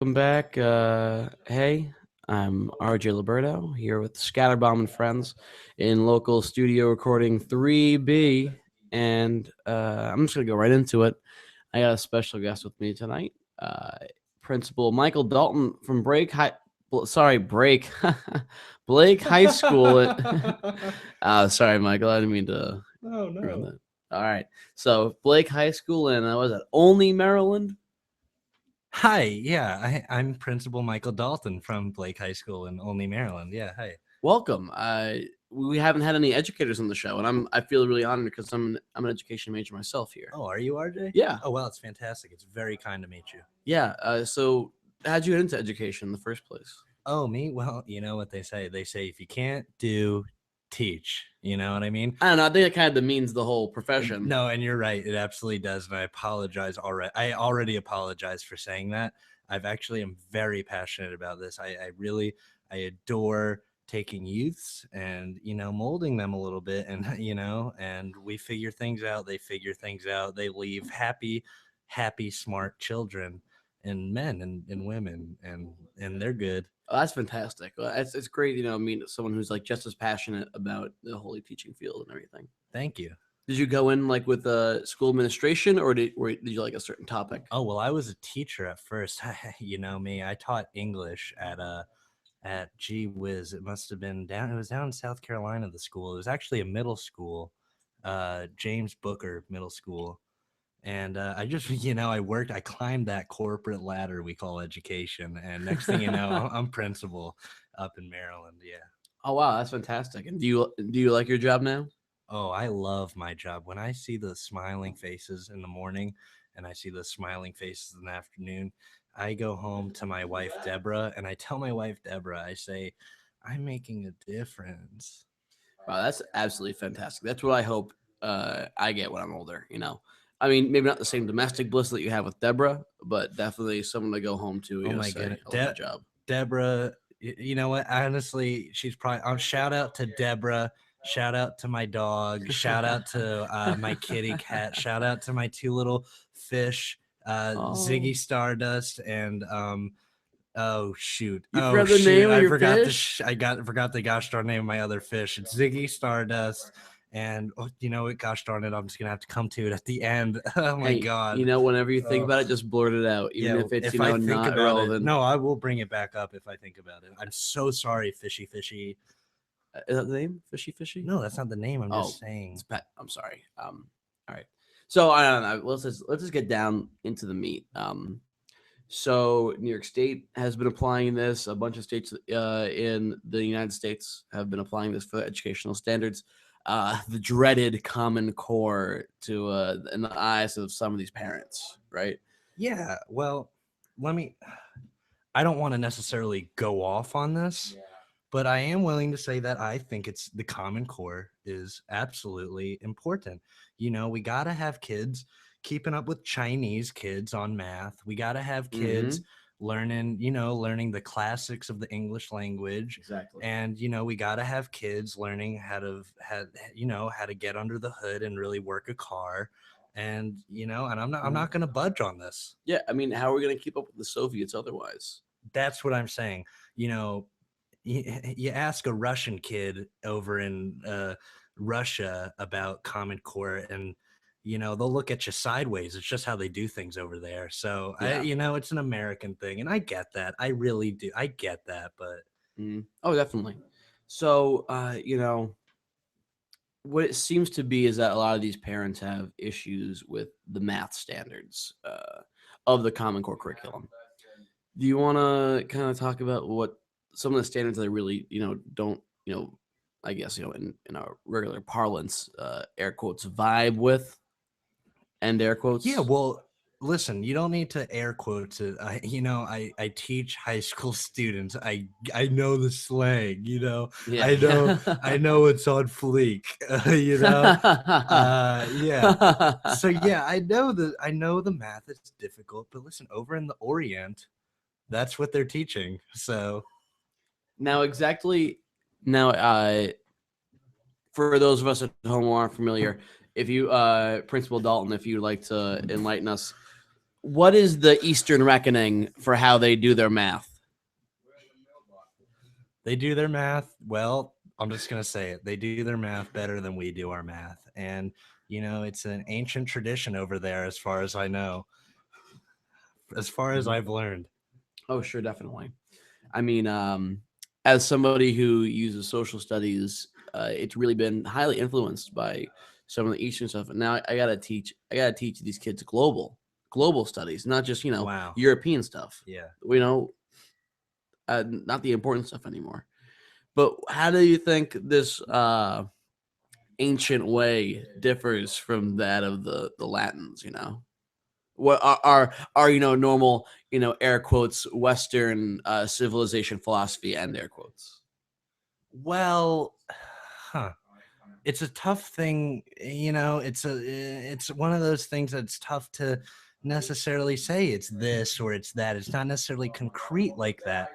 Welcome back. Hey, I'm RJ Liberto here with Scatterbomb and Friends in local studio recording 3B. And I'm just going to go right into it. I got a special guest with me tonight, uh, Principal Michael Dalton from Break, Blake High School. Sorry, Michael. I didn't mean to Oh ruin no. that. All right. So, Blake High School in, was it Only, Maryland? Hi, yeah, I'm Principal Michael Dalton from Blake High School in Olney, Maryland. Yeah, hi. Welcome. We haven't had any educators on the show, and I feel really honored because I'm an education major myself here. Oh, are you RJ? Yeah, Oh, well, it's fantastic. It's very kind to meet you. yeah. So how'd you get into education in the first place? Oh, me? Well, you know what they say. They say if you can't do, teach. You know what I mean? I don't know. I think it kind of demeans the whole profession. No, and you're right. It absolutely does. And I apologize already. I already apologize for saying that. I've actually am very passionate about this. I adore taking youths and molding them a little bit, and and we figure things out. They figure things out. They leave happy, smart children and men and women, and they're good. Oh, that's fantastic. Well, it's great, meet someone who's like just as passionate about the holy teaching field and everything. Thank you. Did you go in like with school administration, or did you like a certain topic? Oh, well, I was a teacher at first. You know me. I taught English at gee whiz, it must have been down. It was down in South Carolina. The school. It was actually a middle school, James Booker Middle School, and I just I climbed that corporate ladder we call education, and next thing you know, I'm principal up in Maryland. Yeah. Oh wow, that's fantastic. And do you like your job now? Oh, I love my job. When I see the smiling faces in the morning and I see the smiling faces in the afternoon, I go home to my wife, Deborah, and I tell my wife, Deborah, I say, I'm making a difference. Wow, that's absolutely fantastic. That's what I hope I get when I'm older. I mean, maybe not the same domestic bliss that you have with Deborah, but definitely someone to go home to. Oh my Say goodness. I love my job. Deborah, you know what? Honestly, she's probably, shout out to Deborah. Shout out to my dog. Shout out to my kitty cat. Shout out to my two little fish, Oh, Ziggy Stardust and oh shoot. you Oh forgot the shoot. name of I your forgot the fish? forgot the gosh darn name of my other fish. It's Ziggy Stardust. And oh, you know what? Gosh darn it! I'm just gonna have to come to it at the end. Oh my Hey, god. whenever you think Oh, about it, just blurt it out, even yeah. if it's If I think not about it, relevant. no, I will bring it back up if I think about it. I'm so sorry, fishy. Is that the name? Fishy Fishy? No, that's not the name. I'm Oh, just saying. it's pet. I'm sorry. All right. So I don't know. Let's just get down into the meat. So New York State has been applying this. A bunch of states in the United States have been applying this for educational standards. The dreaded Common Core to in the eyes of some of these parents, right? Yeah. Well, let me. I don't want to necessarily go off on this, but I am willing to say that I think it's the Common Core is absolutely important. We got to have kids keeping up with Chinese kids on math. We got to have kids Mm-hmm. learning the classics of the English language. Exactly. And we got to have kids learning how to get under the hood and really work a car. And I'm not going to budge on this. Yeah, I mean, how are we going to keep up with the Soviets otherwise? That's what I'm saying. You know, you ask a Russian kid over in Russia about Common Core, and they'll look at you sideways. It's just how they do things over there. So Yeah. it's an American thing, and I get that. I really do. I get that, but Oh, definitely. So, what it seems to be is that a lot of these parents have issues with the math standards of the Common Core curriculum. Do you want to kind of talk about what some of the standards they really, don't, I guess, in our regular parlance, air quotes, vibe with, end air yeah. quotes? Well, listen, you don't need to air quotes it. I teach high school students. I know the slang. Yeah. I know it's on fleek. Yeah. So yeah, I know the math is difficult, but listen, over in the Orient, that's what they're teaching. So Now, exactly. Now, for those of us at home who aren't familiar, if you, Principal Dalton, if you'd like to enlighten us, what is the Eastern reckoning for how they do their math? They do their math well. I'm just gonna say it. They do their math better than we do our math, and it's an ancient tradition over there, as far as I know, as far as I've learned. Oh, sure, definitely. I mean, as somebody who uses social studies, it's really been highly influenced by some of the Eastern stuff. And now I gotta teach these kids global studies, not just Wow. European stuff. Yeah. You know, not the important stuff anymore. But how do you think this ancient way differs from that of the Latins? What are normal air quotes Western civilization philosophy and air quotes. Well, huh. It's a tough thing, it's one of those things that's tough to necessarily say it's this or it's that. It's not necessarily concrete like that.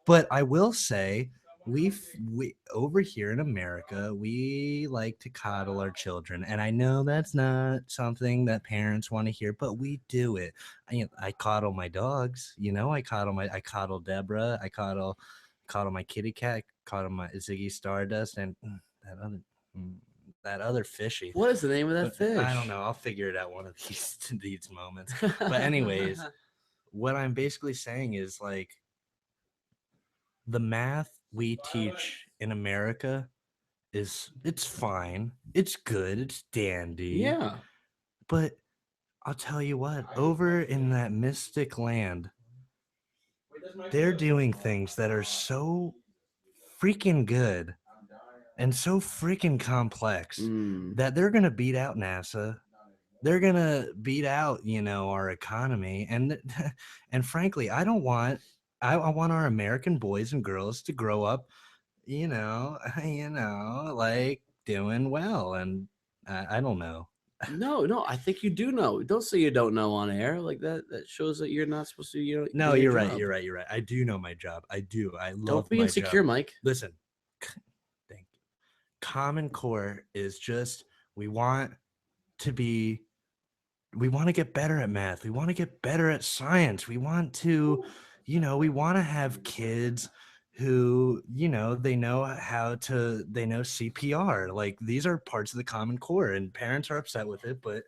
But I will say we over here in America, we like to coddle our children. And I know that's not something that parents want to hear, but we do it. I coddle my dogs, I coddle Deborah, I coddle my kitty cat, coddle my Ziggy Stardust, and that other mm, that other fishy. What is the name of that But I don't fish? know. I'll figure it out one of these moments. But anyways, what I'm basically saying is like the math we teach in America it's fine. It's good. It's dandy. Yeah. But I'll tell you what, over in that mystic land, they're doing things that are so freaking good and so freaking complex Mm. that they're going to beat out NASA. They're going to beat out, our economy and frankly, I want our American boys and girls to grow up like doing well. And I don't know. No, no, I think you do know. Don't say you don't know on air. Like that. That shows that you're not supposed to, No, doing your you're right. job. You're right. You're right. I do know my job. I do. I Don't love be my job. insecure, Mike. Listen, thank you. Common Core is just we want to be we want to get better at math. We want to get better at science. We want to, we want to have kids who, they know CPR. Like these are parts of the Common Core, and parents are upset with it, but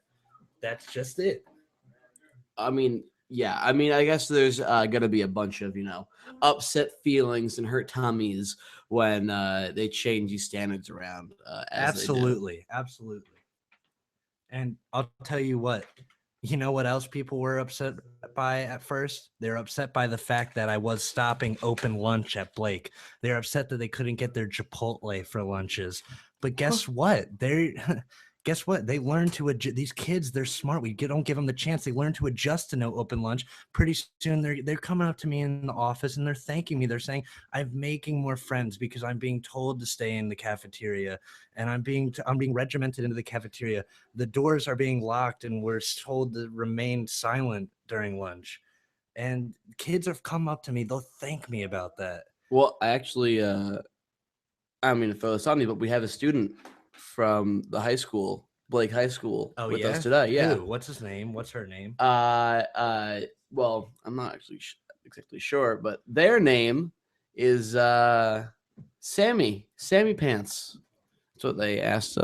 that's just it. I mean, yeah. I mean, I guess there's gonna be a bunch of upset feelings and hurt tummies when they change these standards around as they do. Absolutely. Absolutely. And I'll tell you what else people were upset by at first? They're upset by the fact that I was stopping open lunch at Blake. They're upset that they couldn't get their Chipotle for lunches. But guess what? Guess what? They learn to adjust. These kids, they're smart. Don't give them the chance. They learn to adjust to no open lunch. Pretty soon, they're coming up to me in the office and they're thanking me. They're saying I'm making more friends because I'm being told to stay in the cafeteria, and I'm being regimented into the cafeteria. The doors are being locked and we're told to remain silent during lunch. And kids have come up to me, they'll thank me about that. Well, I actually, I don't mean to throw this on you, but we have a student from the high school, Blake High School, Oh with us yeah? today. Yeah. Who? What's his name? What's her name? Uh, uh, well, I'm not actually exactly sure, but their name is Sammy Pants. That's what they asked.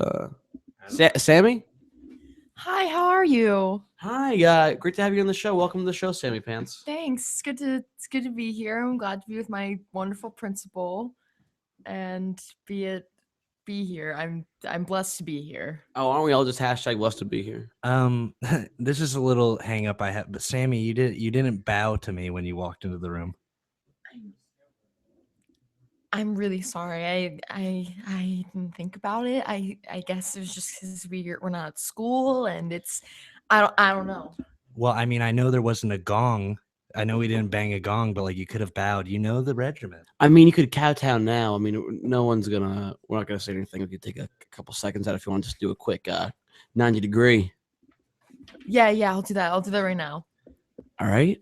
Sammy. Hi, how are you? Hi, great to have you on the show. Welcome to the show, Sammy Pants. Thanks. It's good to be here. I'm glad to be with my wonderful principal and be here. I'm blessed to be here. Oh, aren't we all just hashtag blessed to be here? This is a little hang up I have, but Sammy, you didn't bow to me when you walked into the room. I'm really sorry. I didn't think about it. I guess it was just because we're not at school and it's I don't know. Well, I mean, I know there wasn't a gong. I know we didn't bang a gong, but like you could have bowed. You know the regiment. I mean, you could kowtow now. I mean, no one's gonna. We're not gonna say anything. We could take a couple seconds out if you want to just do a quick 90-degree. Yeah, I'll do that. I'll do that right now. All right.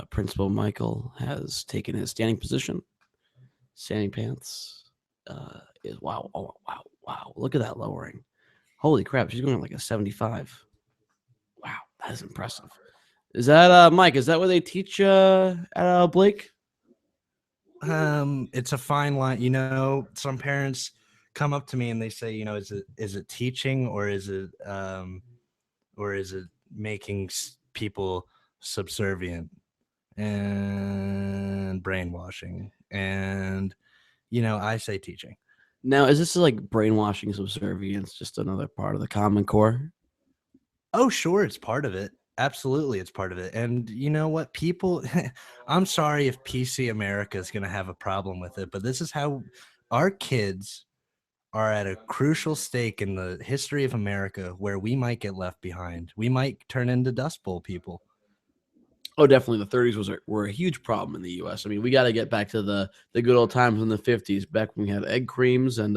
Principal Michael has taken his standing position. Standing pants is wow. Oh, wow. Look at that lowering. Holy crap. She's going like a 75. Wow. That's impressive. Is that Mike? Is that what they teach at Blake? It's a fine line. You know, some parents come up to me and they say, you know, is it teaching or is it making people subservient and brainwashing? And you know, I say teaching. Now, is this like brainwashing subservience just another part of the Common Core? Oh, sure, it's part of it. Absolutely, it's part of it. And you know what? People, I'm sorry if PC America is going to have a problem with it, but this is how our kids are at a crucial stake in the history of America where we might get left behind. We might turn into Dust Bowl people. Oh, definitely. The 30s were a huge problem in the U.S. I mean, we got to get back to the good old times in the 50s, back when we had egg creams and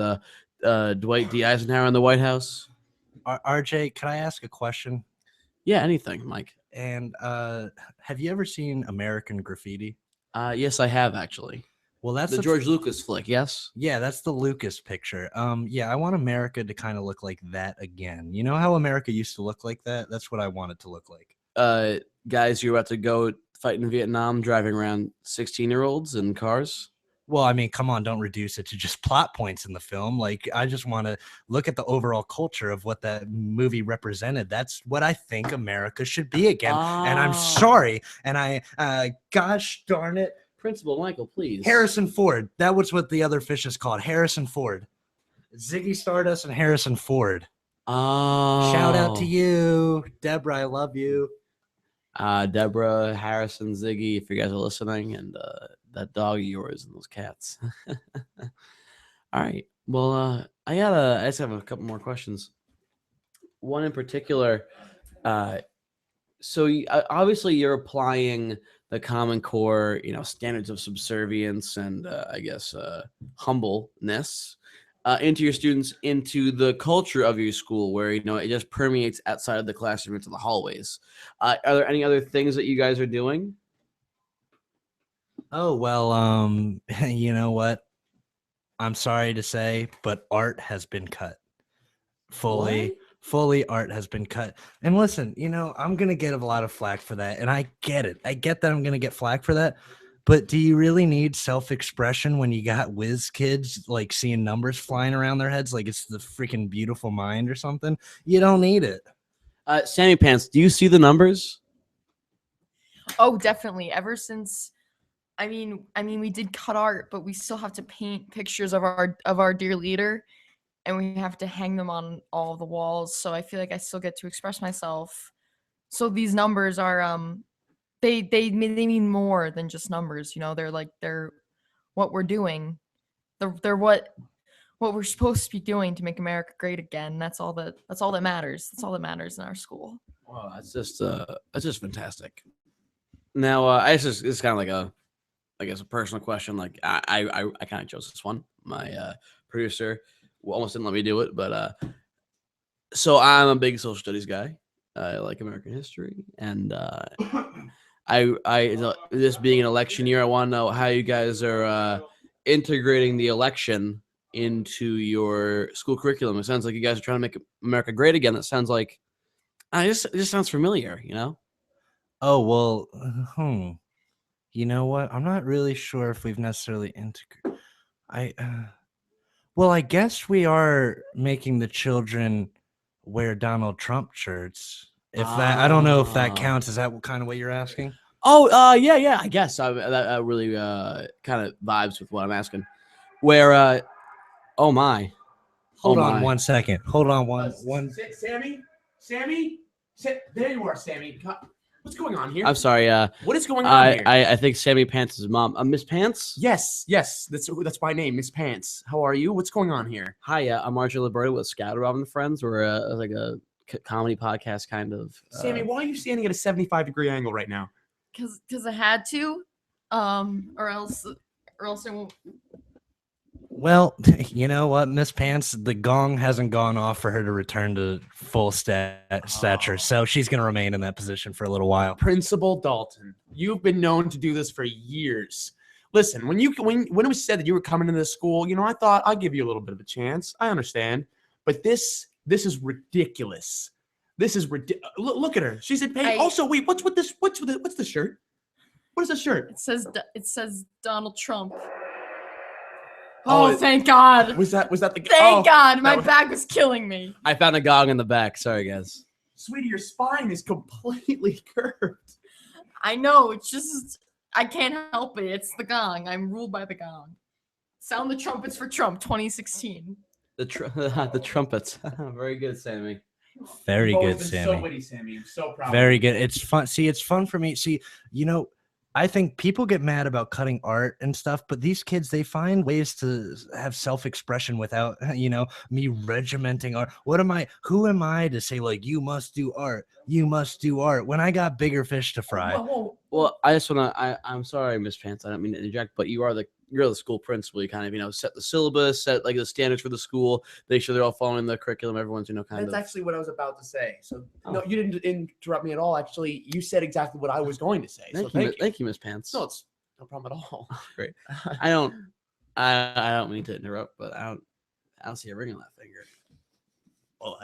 Dwight D. Eisenhower in the White House. RJ, can I ask a question? Yeah, anything, Mike. And have you ever seen American Graffiti? Yes, I have actually. Well, that's The George Lucas flick. Yes. Yeah, that's the Lucas picture. Yeah, I want America to kind of look like that again. You know how America used to look like that? That's what I want it to look like. Guys, you're about to go fight in Vietnam, driving around 16-year-olds in cars. Well, I mean, come on, don't reduce it to just plot points in the film. Like, I just want to look at the overall culture of what that movie represented. That's what I think America should be again. And I'm sorry. And gosh darn it. Principal Michael, please. Harrison Ford. That was what the other fish is called. Harrison Ford. Ziggy Stardust and Harrison Ford. Oh. Shout out to you. Deborah, I love you. Deborah, Harrison, Ziggy, if you guys are listening, and that dog of yours and those cats. All right. Well, I just have a couple more questions. One in particular. So obviously you're applying the Common Core, standards of subservience and I guess humbleness into your students, into the culture of your school, where it just permeates outside of the classroom into the hallways. Are there any other things that you guys are doing? Oh well, you know what? I'm sorry to say, but art has been cut fully. What? Fully, art has been cut. And listen, I'm gonna get a lot of flack for that, and I get it. I get that I'm gonna get flack for that. But do you really need self-expression when you got whiz kids like seeing numbers flying around their heads like it's the freaking Beautiful Mind or something? You don't need it. Sammy Pants, do you see the numbers? Oh, definitely. Ever since, I mean, we did cut art, but we still have to paint pictures of our dear leader, and we have to hang them on all the walls. So I feel like I still get to express myself. So these numbers are they mean more than just numbers. They're what we're doing. They're what we're supposed to be doing to make America great again. That's all that matters. That's all that matters in our school. Wow, that's just fantastic. Now, it's kind of like a personal question. Like I kind of chose this one. My producer almost didn't let me do it, but so I'm a big social studies guy. I like American history, and this being an election year, I want to know how you guys are integrating the election into your school curriculum. It sounds like you guys are trying to make America great again. That sounds like it just sounds familiar, Oh well, you know what? I'm not really sure if we've necessarily integrated. Well, I guess we are making the children wear Donald Trump shirts. If that, I don't know if that counts. Is that kind of what you're asking? Oh, yeah. I guess that really kind of vibes with what I'm asking. Where, oh my, Hold on 1 second. Hold on one. Sammy, there you are, Sammy. What's going on here? I'm sorry. What is going on here? I think Sammy Pants' mom, Miss Pants. Yes, that's my name, Miss Pants. How are you? What's going on here? Hi, I'm RJ Liberto with Scatter Robin Friends. We're like a comedy podcast kind of. Sammy, why are you standing at a 75-degree angle right now? Because I had to, or else I won't. Well, you know what, Miss Pants, the gong hasn't gone off for her to return to full stature, so she's going to remain in that position for a little while. Principal Dalton, you've been known to do this for years. Listen, when it was said that you were coming into this school, I thought I'll give you a little bit of a chance. I understand, but this is ridiculous. This is ridiculous. Look at her. She's in pain. I- Also, wait, what's with this? What's the shirt? What is the shirt? It says Donald Trump. Oh, Oh, thank God. Was that the? Thank God. My was- back was killing me. I found a gong in the back. Sorry, guys. Sweetie, your spine is completely curved. I know. It's just, I can't help it. It's the gong. I'm ruled by the gong. Sound the trumpets for Trump 2016. The trumpets. Very good, Sammy. Very You've always good, been Sammy. So witty, Sammy. I'm so proud. Very of you. good. It's fun. See, it's fun for me. See, I think people get mad about cutting art and stuff, but these kids, they find ways to have self-expression without, me regimenting art. Who am I to say, like, you must do art, when I got bigger fish to fry? Whoa. Well, I just want to. I'm sorry, Miss Pants. I don't mean to interject, but you're the school principal. You kind of set the syllabus, set like the standards for the school. Make sure they're all following the curriculum. Everyone's kind That's of. actually what I was about to say. So Oh. no, you didn't interrupt me at all. Actually, you said exactly what I was going to say. Thank you, Miss Pants. No, it's no problem at all. Great. I don't mean to interrupt, but I don't see a ring on that finger. Well,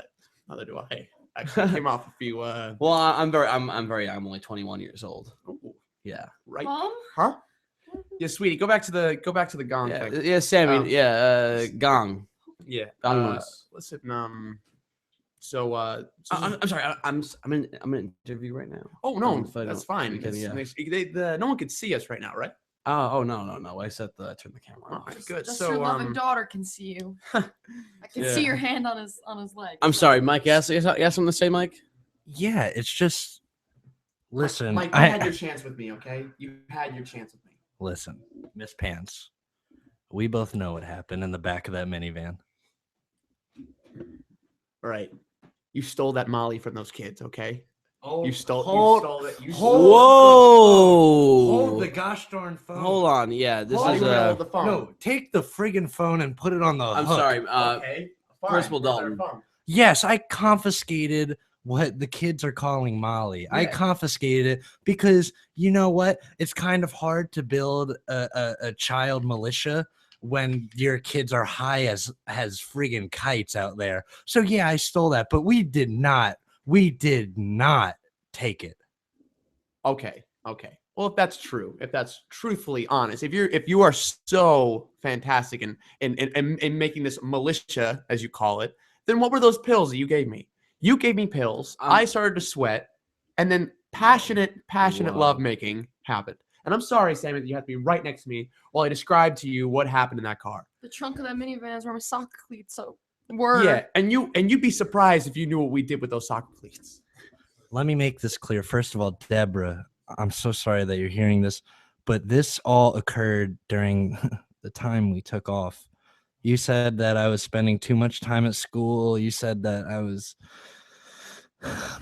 neither do I. Actually, I came off a few. Well, I'm only 21 years old. Ooh, Yeah. right. Mom? Huh? Yeah, sweetie, go back to the gong Yeah, thing. yeah, Sammy. Um, gong. Yeah. Gong noise. Listen. So. I'm sorry. I'm in an interview right now. Oh no, if I that's don't- fine. because, No one could see us right now, right? Oh no. I turned the camera All on. right, good. Just So your loving daughter can see you. I can Yeah. see your hand on his leg. I'm so- sorry, Mike. Yes, something to say, Mike. Yeah, it's just, listen, Mike, you had your chance with me, okay? You had your chance with me. listen, Miss Pants, we both know what happened in the back of that minivan. All right. You stole that Molly from those kids, okay? Oh, You stole it. You Whoa! Hold the gosh darn phone. Hold on. Yeah, this Hold is the phone. No, take the friggin' phone and put it on the I'm hook. sorry. Okay. Fine. Principal Where's our Dalton. phone? Yes, I confiscated what the kids are calling Molly. I Yeah. confiscated it because you know what? It's kind of hard to build a child militia when your kids are high as friggin' kites out there. So yeah, I stole that, but we did not take it. Okay. Well, if that's true, if that's truthfully honest, if you are so fantastic in making this militia, as you call it, then what were those pills that you gave me? You gave me pills. I started to sweat, and then passionate Whoa. lovemaking happened. And I'm sorry, Sammy, that you have to be right next to me while I describe to you what happened in that car. The trunk of that minivan is where my soccer cleats were. Yeah, and you'd be surprised if you knew what we did with those soccer cleats. Let me make this clear. First of all, Deborah, I'm so sorry that you're hearing this, but this all occurred during the time we took off. You said that I was spending too much time at school. You said that I was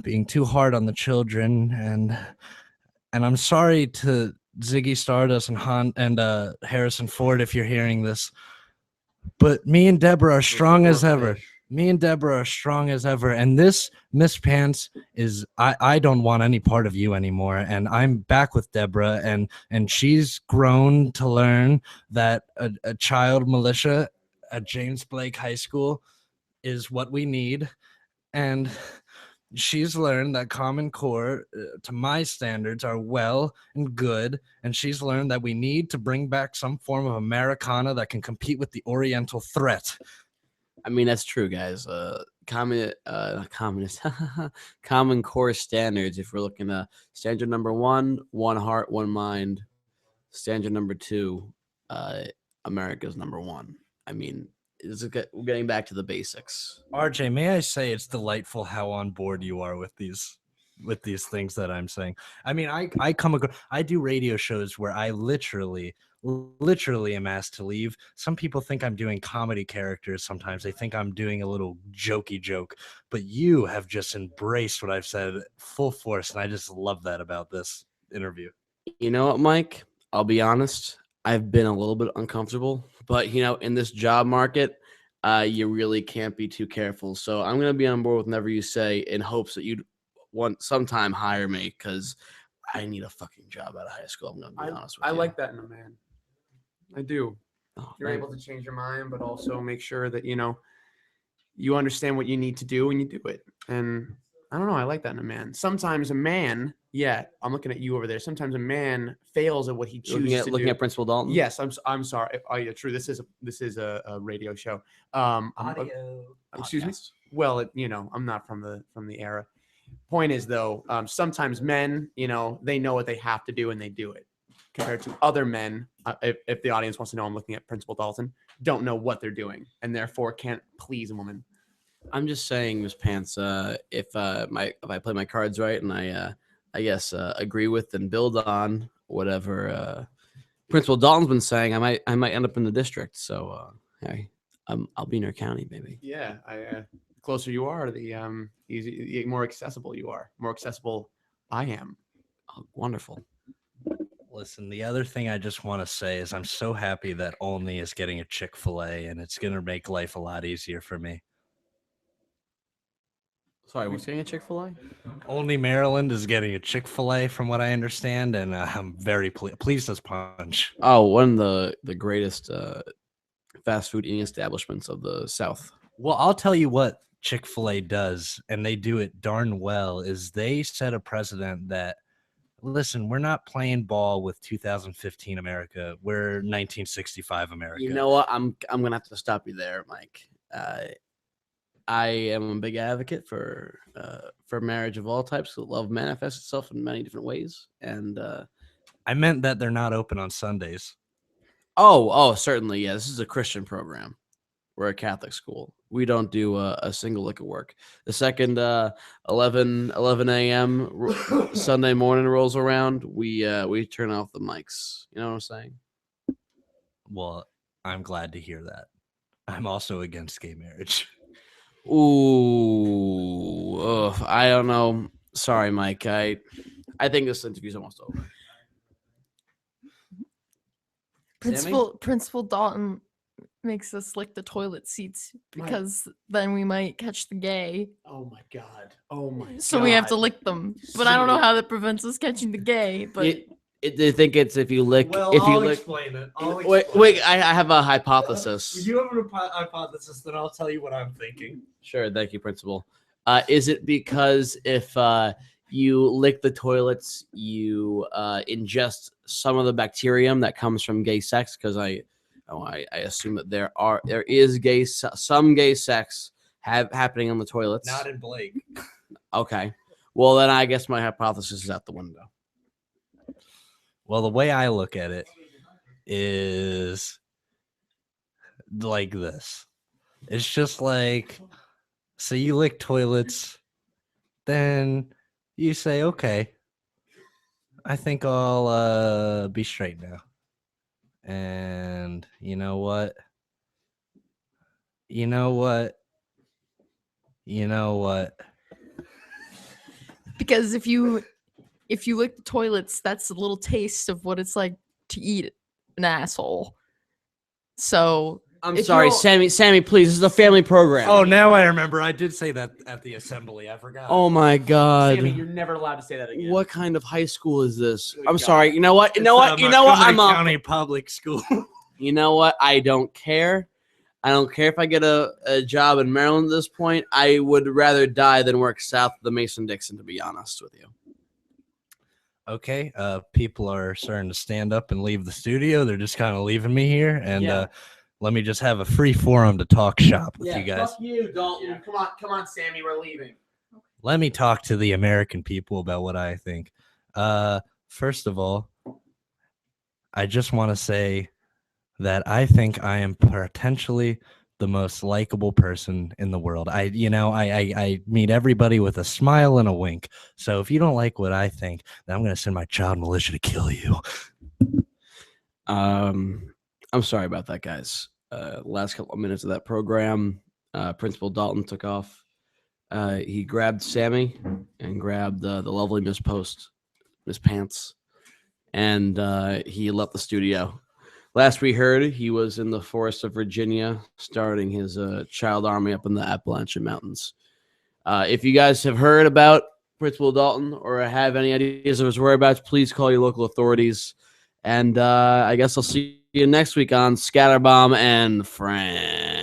being too hard on the children, and I'm sorry to Ziggy Stardust and Harrison Ford if you're hearing this, but me and Deborah are strong as ever. Me and Deborah are strong as ever. And this Miss Pants is, I don't want any part of you anymore. And I'm back with Deborah, and she's grown to learn that a child militia at James Blake High School is what we need. And she's learned that Common Core, to my standards, are well and good. And she's learned that we need to bring back some form of Americana that can compete with the Oriental threat. I mean, that's true, guys. Common core standards. If we're looking at standard number one heart, one mind. Standard number two, America's number one. I mean, we're getting back to the basics. RJ, may I say it's delightful how on board you are with these things that I'm saying. I mean, I do radio shows where I literally am asked to leave. Some people think I'm doing comedy characters. Sometimes they think I'm doing a little jokey joke, but you have just embraced what I've said full force. And I just love that about this interview. You know what, Mike? I'll be honest. I've been a little bit uncomfortable, but in this job market, you really can't be too careful. So I'm going to be on board with whatever you say in hopes that you'd sometime hire me, because I need a fucking job out of high school. I'm going to be honest with you. I like that in a man. I do. Oh, You're thank- able to change your mind, but also make sure that you understand what you need to do and you do it. And I don't know. I like that in a man. Sometimes a man, yeah, I'm looking at you over there. Sometimes a man fails at what he Looking chooses at to looking do. at Principal Dalton. Yes, I'm sorry. Oh, yeah, true. This is a radio show. Excuse me. Podcast. Well, I'm not from the era. Point is though, sometimes men, they know what they have to do and they do it. Compared to other men, if the audience wants to know, I'm looking at Principal Dalton, don't know what they're doing and therefore can't please a woman. I'm just saying, Miss Pants. If I play my cards right and I guess agree with and build on whatever Principal Dalton's been saying, I might end up in the district. So hey, I'll be in your county, baby. Yeah, the closer you are, the more accessible you are. More accessible I am. Oh, wonderful. Listen, the other thing I just want to say is I'm so happy that Olney is getting a Chick-fil-A, and it's going to make life a lot easier for me. Sorry, what's getting a Chick-fil-A? Olney, Maryland is getting a Chick-fil-A from what I understand, and I'm very pleased as punch. Oh, one of the greatest fast food eating establishments of the South. Well, I'll tell you what Chick-fil-A does, and they do it darn well, is they set a precedent that, listen, we're not playing ball with 2015 America. We're 1965 America. You know what? I'm gonna have to stop you there, Mike. I am a big advocate for marriage of all types. Love manifests itself in many different ways, and I meant that they're not open on Sundays. oh, certainly, yeah. This is a Christian program. We're a Catholic school. We don't do a single lick of work. The second 11 a.m. Sunday morning rolls around, we turn off the mics. You know what I'm saying? Well, I'm glad to hear that. I'm also against gay marriage. Ooh, ugh, I don't know. Sorry, Mike. I think this interview's almost over. Principal Dalton makes us lick the toilet seats because then we might catch the gay. Oh my god. Oh my god. So we have to lick them. But I don't know how that prevents us catching the gay. But They think it's if you lick. Well, if you I'll lick. explain it. Wait. I have a hypothesis. If you have a hypothesis, then I'll tell you what I'm thinking. Sure. Thank you, Principal. Is it because if you lick the toilets, you ingest some of the bacterium that comes from gay sex? Because I assume that there is some gay sex happening on the toilets. Not in Blake. Okay. Well, then I guess my hypothesis is out the window. Well, the way I look at it is like this. It's just like, so you lick toilets, then you say, okay, I think I'll be straight now. And you know what? because if you lick the toilets, that's a little taste of what it's like to eat an asshole. So I'm if sorry, you're- Sammy, please. This is a family program. Oh, now I remember. I did say that at the assembly. I forgot. Oh my God. Sammy, you're never allowed to say that again. What kind of high school is this? Good I'm God. sorry. You know what? It's, I'm Montgomery up. County Public School. You know what? I don't care. I don't care if I get a job in Maryland at this point. I would rather die than work south of the Mason-Dixon, to be honest with you. Okay, people are starting to stand up and leave the studio. They're just kind of leaving me here, and let me just have a free forum to talk shop with you guys. Fuck you, Dalton. Yeah. Come on, Sammy. We're leaving. Let me talk to the American people about what I think. First of all, I just want to say that I think I am potentially the most likable person in the world. I meet everybody with a smile and a wink. So if you don't like what I think, then I'm going to send my child militia to kill you. I'm sorry about that, guys. Last couple of minutes of that program, Principal Dalton took off. He grabbed Sammy and grabbed the lovely Miss Pants, and he left the studio. Last we heard, he was in the forests of Virginia, starting his child army up in the Appalachian Mountains. If you guys have heard about Principal Dalton or have any ideas of his whereabouts, please call your local authorities. And I guess I'll see you next week on Scatterbomb and Friends.